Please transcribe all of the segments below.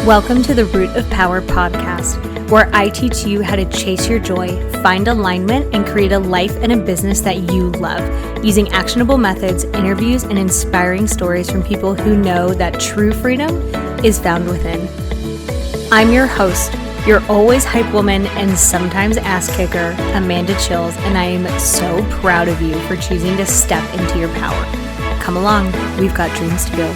Welcome to the Root of Power podcast, where I teach you how to chase your joy, find alignment, and create a life and a business that you love, using actionable methods, interviews, and inspiring stories from people who know that true freedom is found within. I'm your host, your always hype woman and sometimes ass kicker, Amanda Chills, and I am so proud of you for choosing to step into your power. Come along, we've got dreams to build.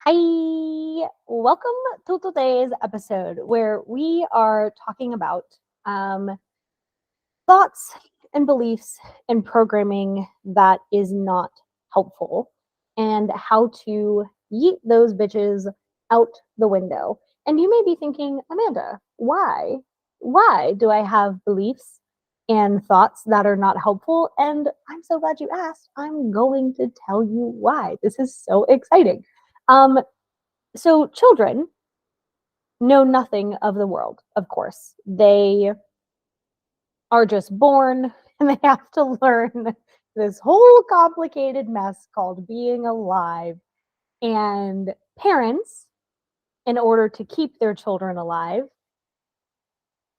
Hi, welcome to today's episode where we are talking about thoughts and beliefs and programming that is not helpful and how to yeet those bitches out the window. And you may be thinking, Amanda, why? Why do I have beliefs and thoughts that are not helpful? And I'm so glad you asked. I'm going to tell you why. This is so exciting. So children know nothing of the world, of course. They are just born and they have to learn this whole complicated mess called being alive. And parents, in order to keep their children alive,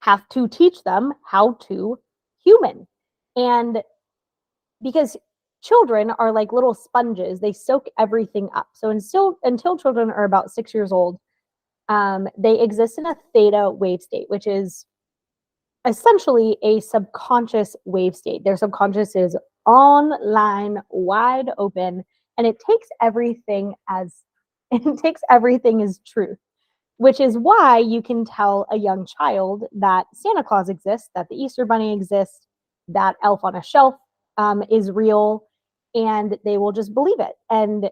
have to teach them how to human. And because children are like little sponges, they soak everything up. So until children are about 6 years old, they exist in a theta wave state, which is essentially a subconscious wave state. Their subconscious is online, wide open, and it takes everything as truth, which is why you can tell a young child that Santa Claus exists, that the Easter Bunny exists, that Elf on a Shelf is real, and they will just believe it. And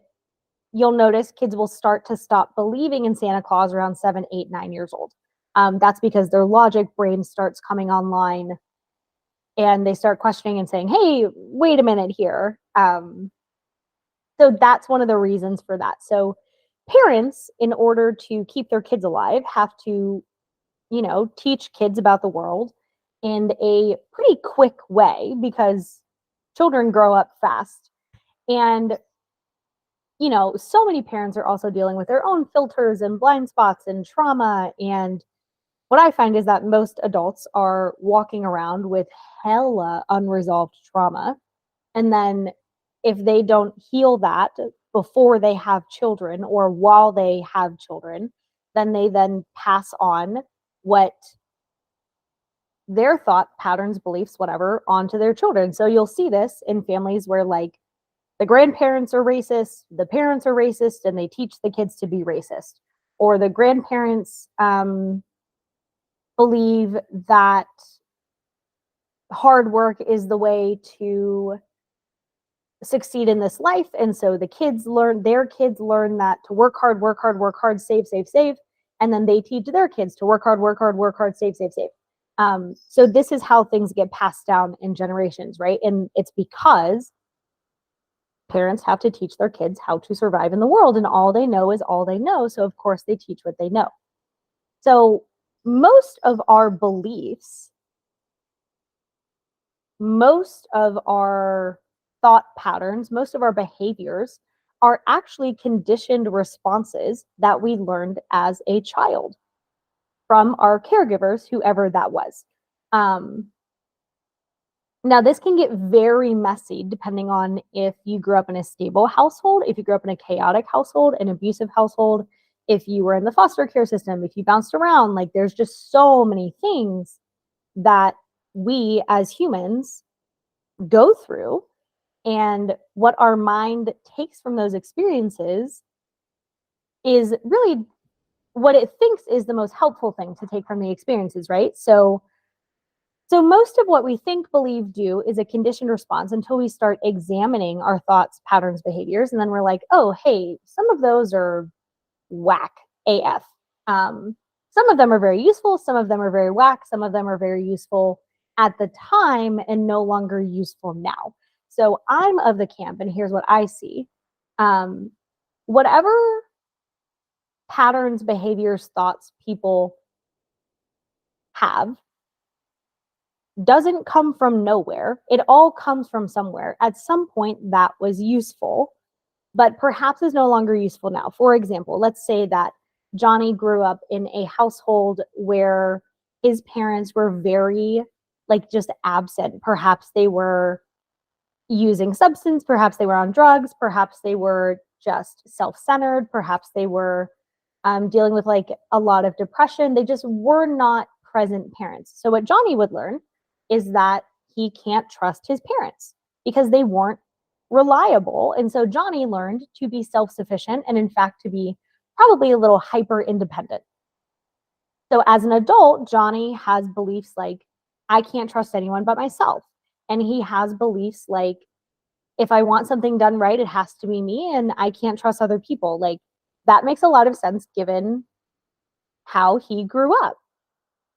you'll notice kids will start to stop believing in Santa Claus around 7, 8, 9 years old. That's because their logic brain starts coming online and they start questioning and saying, hey, wait a minute here. So that's one of the reasons for that. So parents, in order to keep their kids alive, have to, teach kids about the world in a pretty quick way because children grow up fast. And so many parents are also dealing with their own filters and blind spots and trauma. And what I find is that most adults are walking around with hella unresolved trauma. And then if they don't heal that before they have children or while they have children, then they then pass on what their thought patterns, beliefs, whatever, onto their children. So you'll see this in families where like the grandparents are racist, the parents are racist, and they teach the kids to be racist. Or the grandparents believe that hard work is the way to succeed in this life. And so their kids learn that to work hard, save, save, save. And then they teach their kids to work hard, save, save, save. So this is how things get passed down in generations, right? And it's because parents have to teach their kids how to survive in the world, and all they know is all they know. So of course they teach what they know. So most of our beliefs, most of our thought patterns, most of our behaviors are actually conditioned responses that we learned as a child from our caregivers, whoever that was. Now, this can get very messy depending on if you grew up in a stable household, if you grew up in a chaotic household, an abusive household, if you were in the foster care system, if you bounced around. Like, there's just so many things that we as humans go through. And what our mind takes from those experiences is really what it thinks is the most helpful thing to take from the experiences, right? So most of what we think, believe, do is a conditioned response until we start examining our thoughts, patterns, behaviors. And then we're like, oh, hey, some of those are whack AF. Some of them are very useful. Some of them are very whack. Some of them are very useful at the time and no longer useful now. So I'm of the camp, and here's what I see. Whatever patterns, behaviors, thoughts people have, doesn't come from nowhere. It all comes from somewhere. At some point, that was useful, but perhaps is no longer useful now. For example, let's say that Johnny grew up in a household where his parents were very, like, just absent. Perhaps they were using substance, perhaps they were on drugs, perhaps they were just self-centered, perhaps they were dealing with like a lot of depression. They just were not present parents. So what Johnny would learn is that he can't trust his parents because they weren't reliable. And so Johnny learned to be self-sufficient and in fact to be probably a little hyper independent. So as an adult, Johnny has beliefs like, I can't trust anyone but myself. And he has beliefs like, if I want something done right, it has to be me and I can't trust other people. Like, that makes a lot of sense given how he grew up.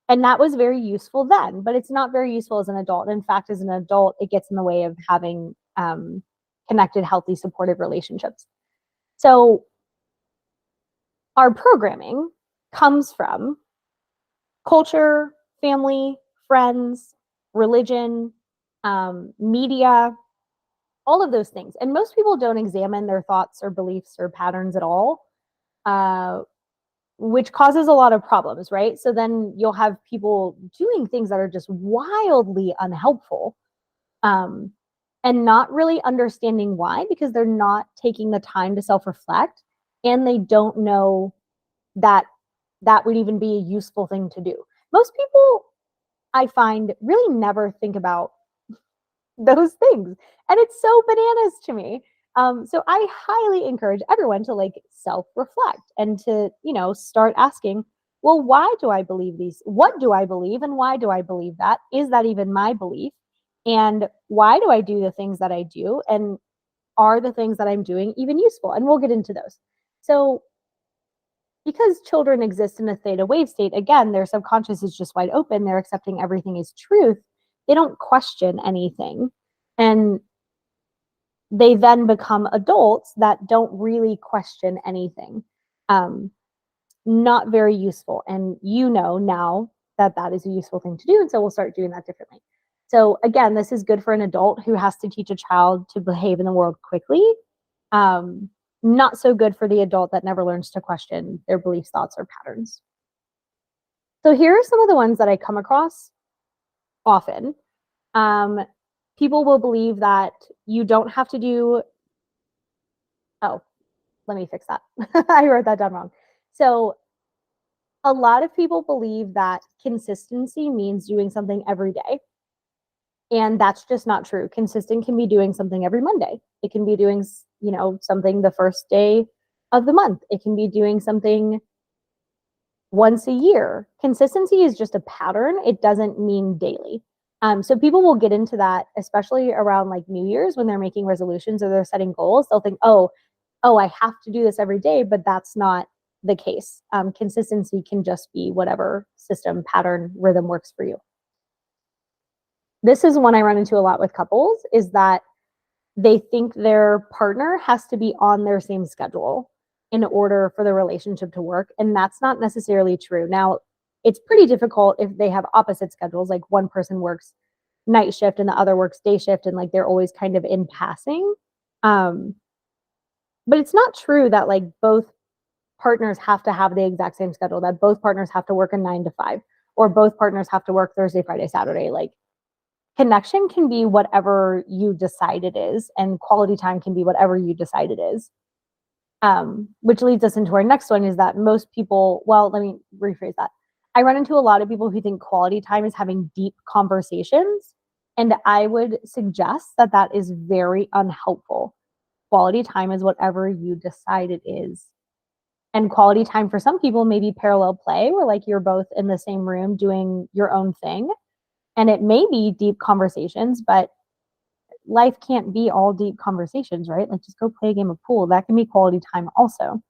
And that was very useful then, but it's not very useful as an adult. In fact, as an adult, it gets in the way of having connected, healthy, supportive relationships. So our programming comes from culture, family, friends, religion, media, all of those things. And most people don't examine their thoughts or beliefs or patterns at all, which causes a lot of problems, right? So then you'll have people doing things that are just wildly unhelpful, and not really understanding why, because they're not taking the time to self-reflect and they don't know that that would even be a useful thing to do. Most people, I find, really never think about those things. And it's so bananas to me. So I highly encourage everyone to like self-reflect and to, start asking, well, why do I believe these? What do I believe? And why do I believe that? Is that even my belief? And why do I do the things that I do? And are the things that I'm doing even useful? And we'll get into those. So because children exist in a theta wave state, again, their subconscious is just wide open. They're accepting everything as truth. They don't question anything. And they then become adults that don't really question anything. Not very useful. And now that that is a useful thing to do. And so we'll start doing that differently. So again, this is good for an adult who has to teach a child to behave in the world quickly. Not so good for the adult that never learns to question their beliefs, thoughts, or patterns. So here are some of the ones that I come across often. People will believe that you don't have to do, oh, let me fix that. I wrote that down wrong. So a lot of people believe that consistency means doing something every day. And that's just not true. Consistent can be doing something every Monday. It can be doing, something the first day of the month. It can be doing something once a year. Consistency is just a pattern. It doesn't mean daily. So people will get into that, especially around like New Year's when they're making resolutions or they're setting goals. They'll think, oh, I have to do this every day, but that's not the case. Consistency can just be whatever system, pattern, rhythm works for you. This is one I run into a lot with couples, is that they think their partner has to be on their same schedule in order for the relationship to work. And that's not necessarily true. Now, it's pretty difficult if they have opposite schedules, like one person works night shift and the other works day shift, and like they're always kind of in passing. But it's not true that like both partners have to have the exact same schedule, that both partners have to work a 9 to 5, or both partners have to work Thursday, Friday, Saturday. Like, connection can be whatever you decide it is, and quality time can be whatever you decide it is. Which leads us into our next one, is that most people, well, let me rephrase that. I run into a lot of people who think quality time is having deep conversations, and I would suggest that that is very unhelpful. Quality time is whatever you decide it is. And quality time for some people may be parallel play, where like you're both in the same room doing your own thing. And it may be deep conversations, but life can't be all deep conversations, right? Like, just go play a game of pool. That can be quality time also.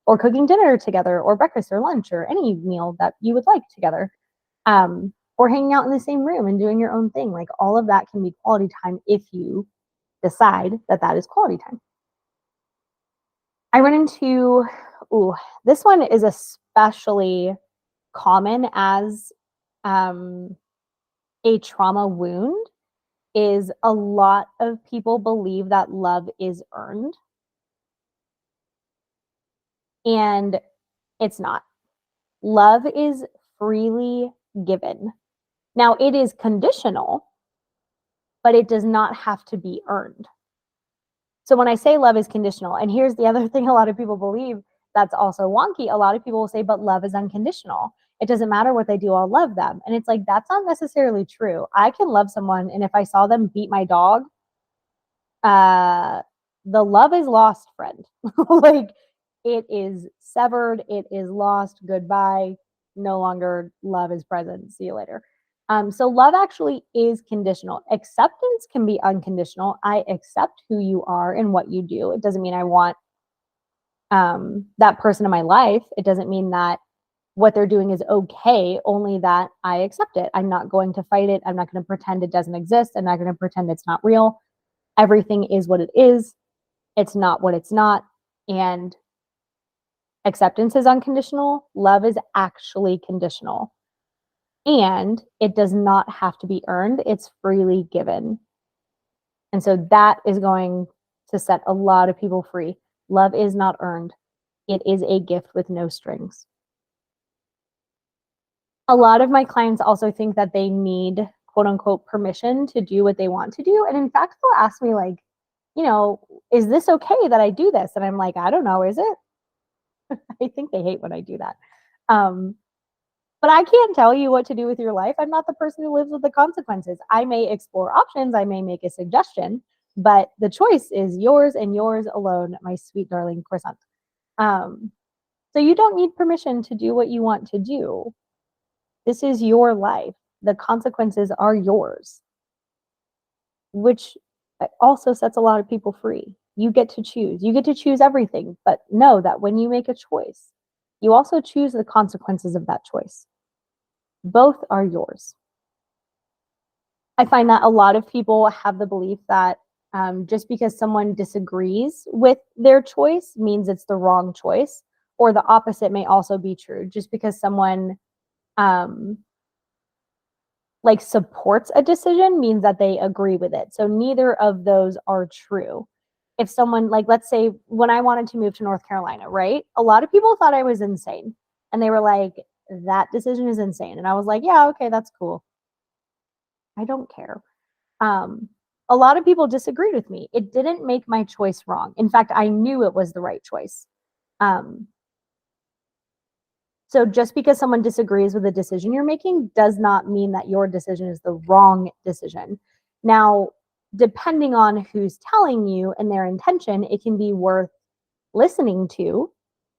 Or cooking dinner together, or breakfast or lunch, or any meal that you would like together. Or hanging out in the same room and doing your own thing. Like, all of that can be quality time if you decide that that is quality time. I run into, this one is especially common as a trauma wound is a lot of people believe that love is earned, and it's not. Love is freely given. Now, it is conditional, but it does not have to be earned. So when I say love is conditional, and here's the other thing a lot of people believe that's also wonky. A lot of people will say, but love is unconditional. It doesn't matter what they do, I'll love them. And it's like, that's not necessarily true. I can love someone, and if I saw them beat my dog, the love is lost, friend. Like, it is severed, it is lost, goodbye, no longer love is present, see you later. So love actually is conditional. Acceptance can be unconditional. I accept who you are and what you do. It doesn't mean I want that person in my life. It doesn't mean that what they're doing is okay, only that I accept it. I'm not going to fight it. I'm not going to pretend it doesn't exist. I'm not going to pretend it's not real. Everything is what it is. It's not what it's not. And acceptance is unconditional. Love is actually conditional. And it does not have to be earned. It's freely given. And so that is going to set a lot of people free. Love is not earned. It is a gift with no strings. A lot of my clients also think that they need, quote unquote, permission to do what they want to do. And in fact, they'll ask me, like, is this okay that I do this? And I'm like, I don't know, is it? I think they hate when I do that. But I can't tell you what to do with your life. I'm not the person who lives with the consequences. I may explore options, I may make a suggestion, but the choice is yours and yours alone, my sweet darling croissant. So you don't need permission to do what you want to do. This is your life. The consequences are yours, which also sets a lot of people free. You get to choose. You get to choose everything, but know that when you make a choice, you also choose the consequences of that choice. Both are yours. I find that a lot of people have the belief that just because someone disagrees with their choice means it's the wrong choice, or the opposite may also be true. Just because someone like supports a decision means that they agree with it. So neither of those are true. If someone, like, let's say when I wanted to move to North Carolina, right? A lot of people thought I was insane, and they were like, that decision is insane. And I was like, yeah, okay, that's cool. I don't care. A lot of people disagreed with me. It didn't make my choice wrong. In fact, I knew it was the right choice. So just because someone disagrees with the decision you're making does not mean that your decision is the wrong decision. Now, depending on who's telling you and their intention, it can be worth listening to.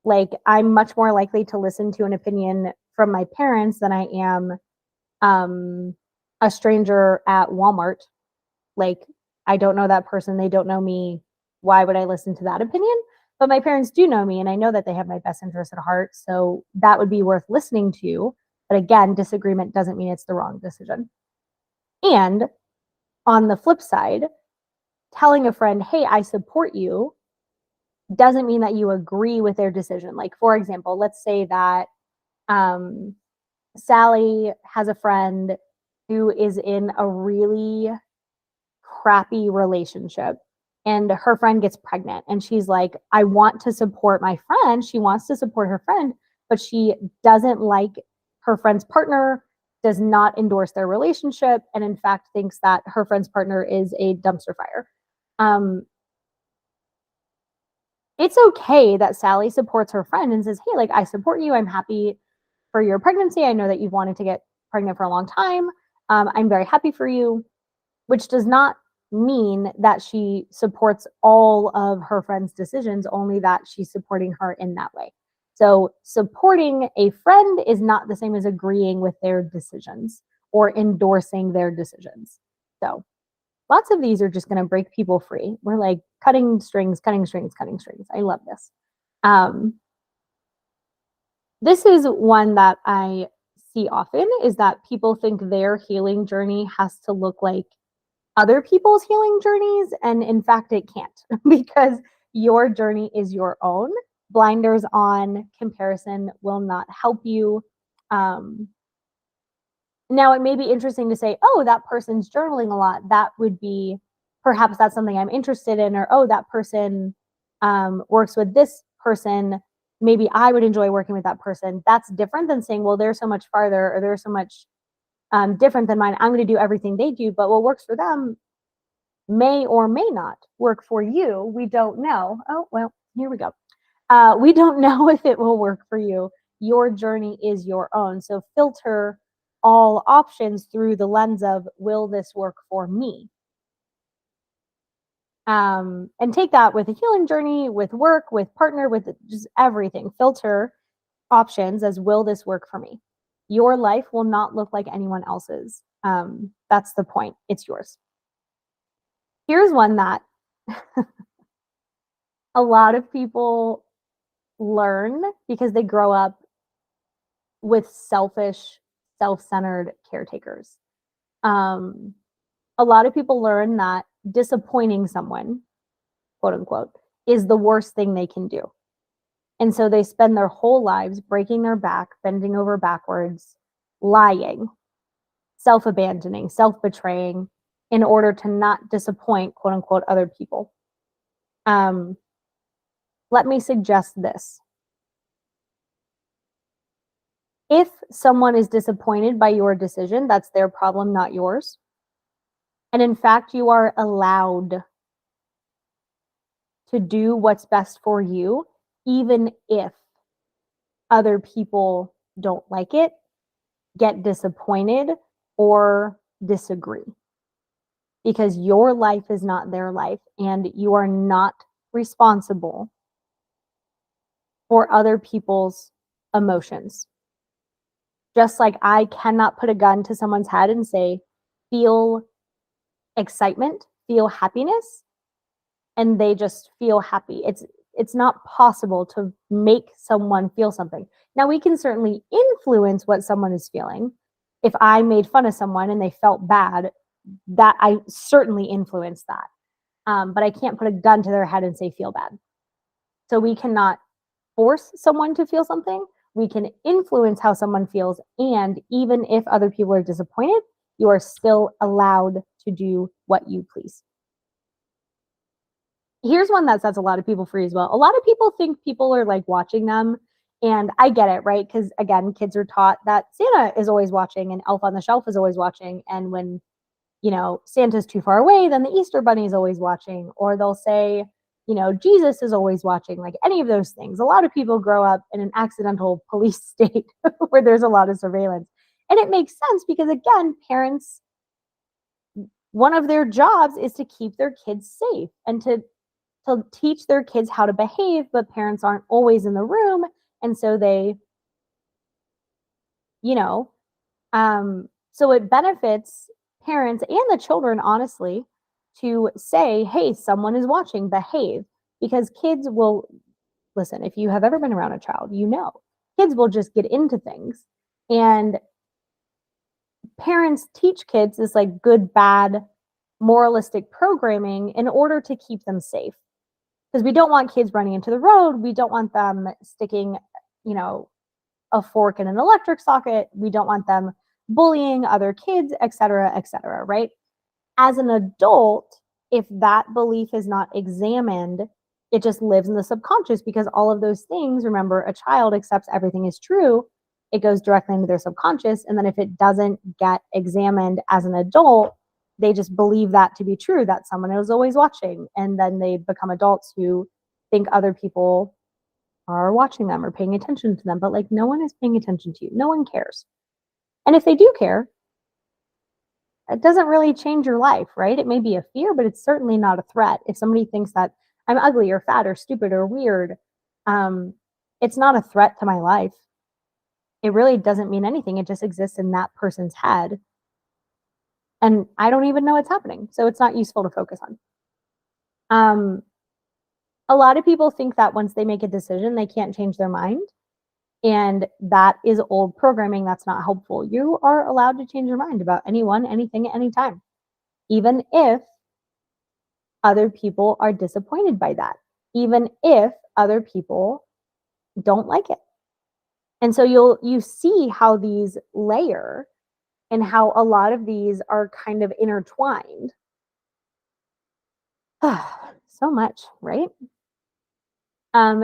Like, I'm much more likely to listen to an opinion from my parents than I am a stranger at Walmart. Like, I don't know that person. They don't know me. Why would I listen to that opinion? But my parents do know me, and I know that they have my best interest at heart. So that would be worth listening to. But again, disagreement doesn't mean it's the wrong decision. And on the flip side, telling a friend, hey, I support you, doesn't mean that you agree with their decision. Like, for example, let's say that Sally has a friend who is in a really crappy relationship, and her friend gets pregnant, and she's like, I want to support my friend. She wants to support her friend, but she doesn't like her friend's partner, does not endorse their relationship, and in fact thinks that her friend's partner is a dumpster fire. It's okay that Sally supports her friend and says, hey, like, I support you. I'm happy for your pregnancy. I know that you've wanted to get pregnant for a long time. I'm very happy for you, which does not mean that she supports all of her friend's decisions, only that she's supporting her in that way. So supporting a friend is not the same as agreeing with their decisions or endorsing their decisions. So lots of these are just going to break people free. We're like cutting strings, cutting strings, cutting strings. I love this. This is one that I see often, is that people think their healing journey has to look like other people's healing journeys. And in fact, it can't, because your journey is your own. Blinders on, comparison will not help you. Now, it may be interesting to say, oh, that person's journaling a lot. That would be, perhaps that's something I'm interested in, or, oh, that person works with this person. Maybe I would enjoy working with that person. That's different than saying, well, they're so much farther, or they're so much different than mine. I'm going to do everything they do, but what works for them may or may not work for you. We don't know. Oh, well, here we go. We don't know if it will work for you. Your journey is your own. So filter all options through the lens of, will this work for me? And take that with a healing journey, with work, with partner, with just everything. Filter options as, will this work for me? Your life will not look like anyone else's. That's the point. It's yours. Here's one that a lot of people learn because they grow up with selfish, self-centered caretakers. A lot of people learn that disappointing someone, quote unquote, is the worst thing they can do. And so they spend their whole lives breaking their back, bending over backwards, lying, self-abandoning, self-betraying in order to not disappoint, quote unquote, other people. Let me suggest this. If someone is disappointed by your decision, that's their problem, not yours. And in fact, you are allowed to do what's best for you, even if other people don't like it, get disappointed, or disagree. Because your life is not their life, and you are not responsible for other people's emotions. Just like I cannot put a gun to someone's head and say, feel excitement, feel happiness, and they just feel happy. It's not possible to make someone feel something. Now, we can certainly influence what someone is feeling. If I made fun of someone and they felt bad, that I certainly influenced that. But I can't put a gun to their head and say, feel bad. So we cannot force someone to feel something. We can influence how someone feels. And even if other people are disappointed, you are still allowed to do what you please. Here's one that sets a lot of people free as well. A lot of people think people are like watching them. And I get it, right? Because again, kids are taught that Santa is always watching and Elf on the Shelf is always watching. And when, Santa's too far away, then the Easter Bunny is always watching. Or they'll say, Jesus is always watching, like any of those things. A lot of people grow up in an accidental police state where there's a lot of surveillance. And it makes sense because, again, parents, one of their jobs is to keep their kids safe and to teach their kids how to behave, but parents aren't always in the room. And so they, so it benefits parents and the children, honestly, to say, hey, someone is watching, behave. Because kids will, listen, if you have ever been around a child, kids will just get into things. And parents teach kids this like good, bad, moralistic programming in order to keep them safe. Because we don't want kids running into the road. We don't want them sticking, a fork in an electric socket. We don't want them bullying other kids, et cetera, right? As an adult, if that belief is not examined, it just lives in the subconscious because all of those things, remember, a child accepts everything is true. It goes directly into their subconscious. And then if it doesn't get examined as an adult, they just believe that to be true, that someone is always watching. And then they become adults who think other people are watching them or paying attention to them. But like, no one is paying attention to you. No one cares. And if they do care, it doesn't really change your life, right? It may be a fear, but it's certainly not a threat. If somebody thinks that I'm ugly or fat or stupid or weird, it's not a threat to my life. It really doesn't mean anything. It just exists in that person's head. And I don't even know it's happening. So it's not useful to focus on. A lot of people think that once they make a decision, they can't change their mind. And that is old programming. That's not helpful. You are allowed to change your mind about anyone, anything, at any time, even if other people are disappointed by that, even if other people don't like it. And so you see how these layer. and how a lot of these are kind of intertwined. So much, right?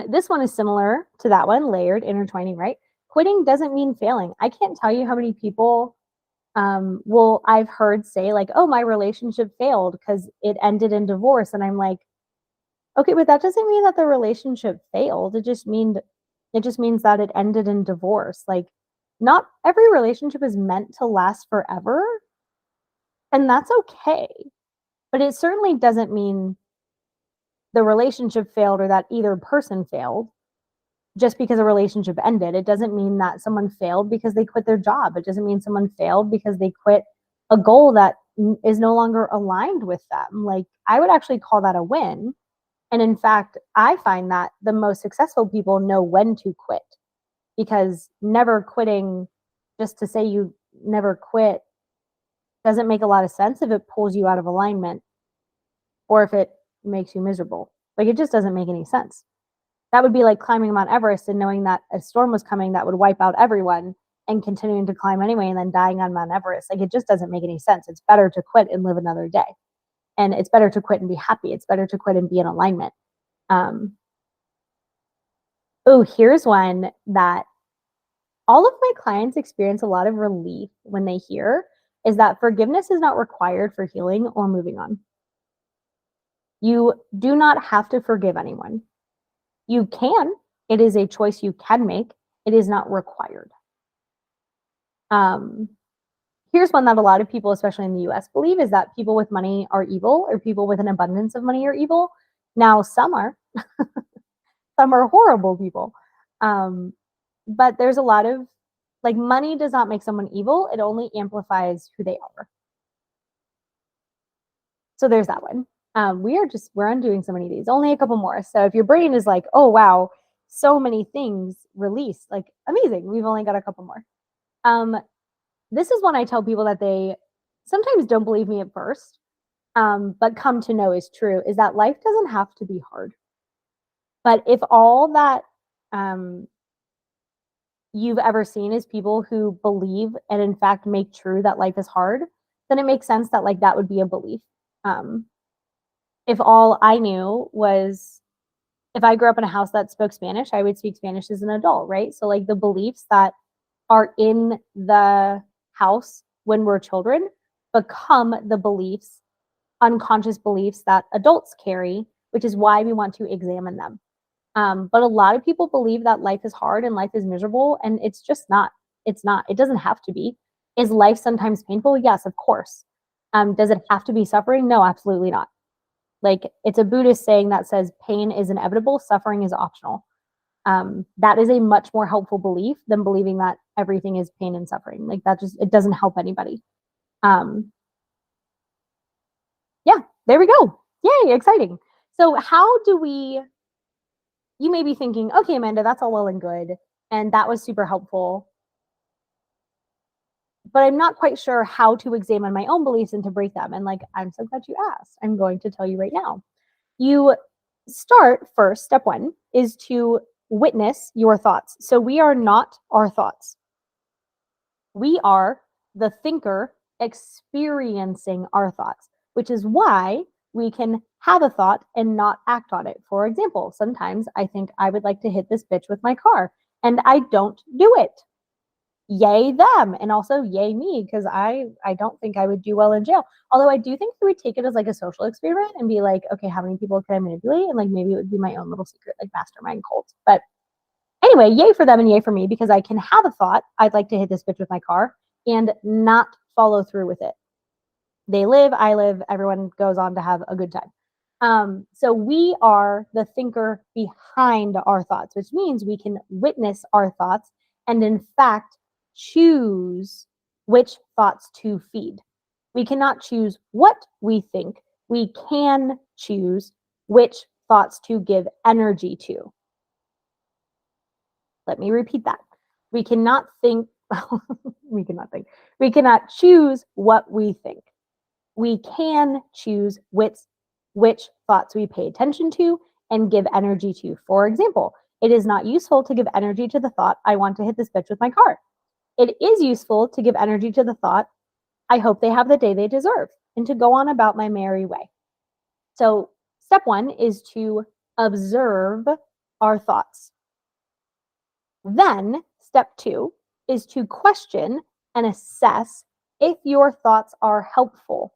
This one is similar to that one, layered, intertwining, right? Quitting doesn't mean failing. I can't tell you how many people I've heard say like, oh, my relationship failed because it ended in divorce. And I'm like, okay, but that doesn't mean that the relationship failed. It just means that it ended in divorce. Like, not every relationship is meant to last forever, and that's okay. But it certainly doesn't mean the relationship failed or that either person failed just because a relationship ended. It doesn't mean that someone failed because they quit their job. It doesn't mean someone failed because they quit a goal that is no longer aligned with them. Like, I would actually call that a win. And in fact, I find that the most successful people know when to quit, because never quitting just to say you never quit doesn't make a lot of sense if it pulls you out of alignment or if it makes you miserable. Like, it just doesn't make any sense. That would be like climbing Mount Everest and knowing that a storm was coming that would wipe out everyone and continuing to climb anyway and then dying on Mount Everest. Like, it just doesn't make any sense. It's better to quit and live another day. And it's better to quit and be happy. It's better to quit and be in alignment. Here's one that all of my clients experience a lot of relief when they hear, is that forgiveness is not required for healing or moving on. You do not have to forgive anyone. You can. It is a choice you can make. It is not required. Here's one that a lot of people, especially in the US, believe, is that people with money are evil, or people with an abundance of money are evil. Now, some are. Some are horrible people. But there's a lot of, like, money does not make someone evil. It only amplifies who they are. So there's that one. We're undoing so many of these, only a couple more. So if your brain is like, oh, wow, so many things released, like, amazing. We've only got a couple more. This is one I tell people that they sometimes don't believe me at first, but come to know is true, is that life doesn't have to be hard. But if all that you've ever seen is people who believe and in fact make true that life is hard, then it makes sense that, like, that would be a belief. If all I knew was, if I grew up in a house that spoke Spanish, I would speak Spanish as an adult, right? So, like, the beliefs that are in the house when we're children become the beliefs, unconscious beliefs that adults carry, which is why we want to examine them. But a lot of people believe that life is hard and life is miserable, and it's just not. It's not. It doesn't have to be. Is life sometimes painful? Yes, of course. Does it have to be suffering? No, absolutely not. Like, it's a Buddhist saying that says pain is inevitable, suffering is optional. That is a much more helpful belief than believing that everything is pain and suffering. Like, that just, it doesn't help anybody. Yeah, there we go. Yay, exciting. So how do we, you may be thinking, okay, Amanda, that's all well and good, and that was super helpful, but I'm not quite sure how to examine my own beliefs and to break them. And, like, I'm so glad you asked. I'm going to tell you right now. You start first, step one is to witness your thoughts. So we are not our thoughts. We are the thinker experiencing our thoughts, which is why we can have a thought and not act on it. For example, sometimes I think I would like to hit this bitch with my car and I don't do it. Yay them, and also yay me, because I don't think I would do well in jail. Although I do think we would take it as like a social experiment and be like, okay, how many people can I manipulate? And, like, maybe it would be my own little secret, like, mastermind cult. But anyway, yay for them and yay for me, because I can have a thought, I'd like to hit this bitch with my car, and not follow through with it. They live, I live, everyone goes on to have a good time. So we are the thinker behind our thoughts, which means we can witness our thoughts and, in fact, choose which thoughts to feed. We cannot choose what we think. We can choose which thoughts to give energy to. Let me repeat that. We cannot think, we cannot choose what we think. We can choose which thoughts we pay attention to and give energy to. For example, it is not useful to give energy to the thought, I want to hit this bitch with my car. It is useful to give energy to the thought, I hope they have the day they deserve, and to go on about my merry way. So, step one is to observe our thoughts. Then, step two is to question and assess if your thoughts are helpful.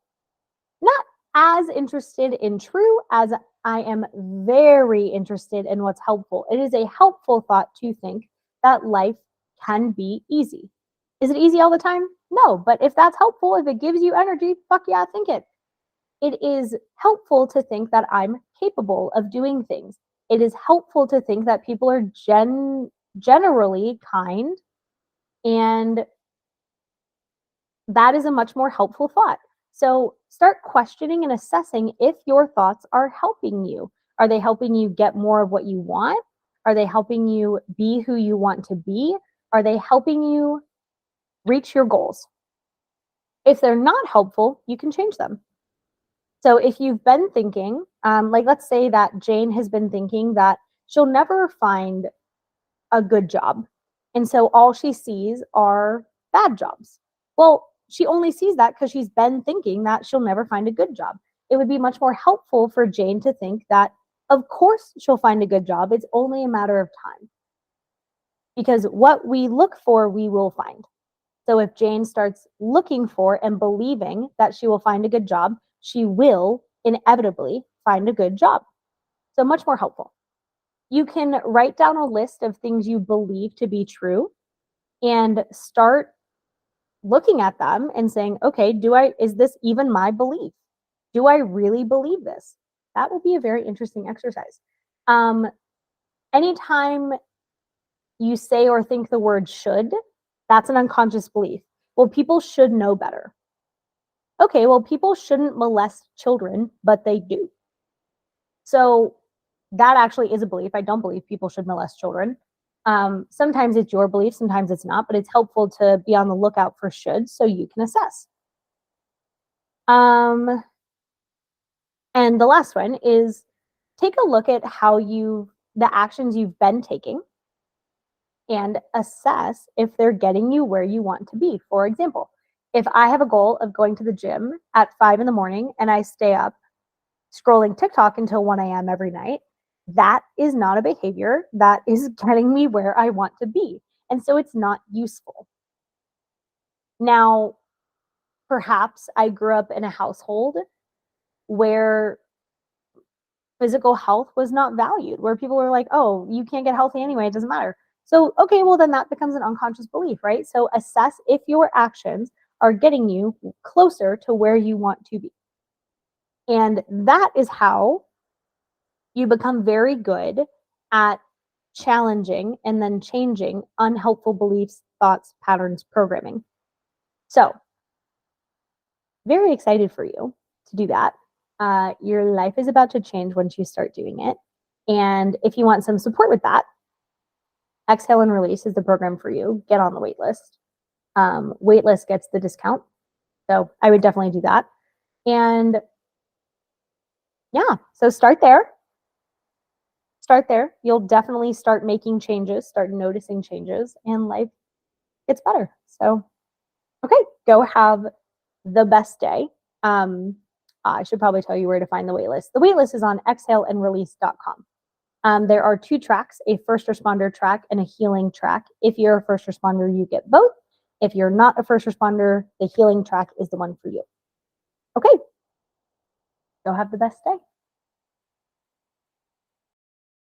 Not as interested in true as I am very interested in what's helpful. It is a helpful thought to think that life can be easy. Is it easy all the time? No, but if that's helpful, if it gives you energy, fuck yeah, think it. It is helpful to think that I'm capable of doing things. It is helpful to think that people are generally kind, and that is a much more helpful thought. So start questioning and assessing if your thoughts are helping you. Are they helping you get more of what you want? Are they helping you be who you want to be? Are they helping you reach your goals? If they're not helpful, you can change them. So if you've been thinking, like let's say that Jane has been thinking that she'll never find a good job. And so all she sees are bad jobs. Well, she only sees that because she's been thinking that she'll never find a good job. It would be much more helpful for Jane to think that, of course, she'll find a good job. It's only a matter of time. Because what we look for, we will find. So if Jane starts looking for and believing that she will find a good job, she will inevitably find a good job. So much more helpful. You can write down a list of things you believe to be true and start looking at them and saying, okay, is this even my belief? Do I really believe this? That will be a very interesting exercise. Anytime you say or think the word should, that's an unconscious belief. Well, people should know better. Okay, well, people shouldn't molest children, but they do. So that actually is a belief. I don't believe people should molest children. Sometimes it's your belief, sometimes it's not, but it's helpful to be on the lookout for should so you can assess. And the last one is take a look at the actions you've been taking and assess if they're getting you where you want to be. For example, if I have a goal of going to the gym at 5 in the morning and I stay up scrolling TikTok until 1 a.m. every night, that is not a behavior that is getting me where I want to be. And so it's not useful. Now, perhaps I grew up in a household where physical health was not valued, where people were like, oh, you can't get healthy anyway, it doesn't matter. So, okay, well, then that becomes an unconscious belief, right? So assess if your actions are getting you closer to where you want to be. And that is how you become very good at challenging and then changing unhelpful beliefs, thoughts, patterns, programming. So, very excited for you to do that. Your life is about to change once you start doing it. And if you want some support with that, Exhale and Release is the program for you. Get on the wait list. Waitlist gets the discount. So I would definitely do that. And yeah, so start there. Start there. You'll definitely start making changes, start noticing changes, and life gets better. So, okay, go have the best day. I should probably tell you where to find the waitlist. The waitlist is on exhaleandrelease.com. There are 2 tracks, a first responder track and a healing track. If you're a first responder, you get both. If you're not a first responder, the healing track is the one for you. Okay, go have the best day.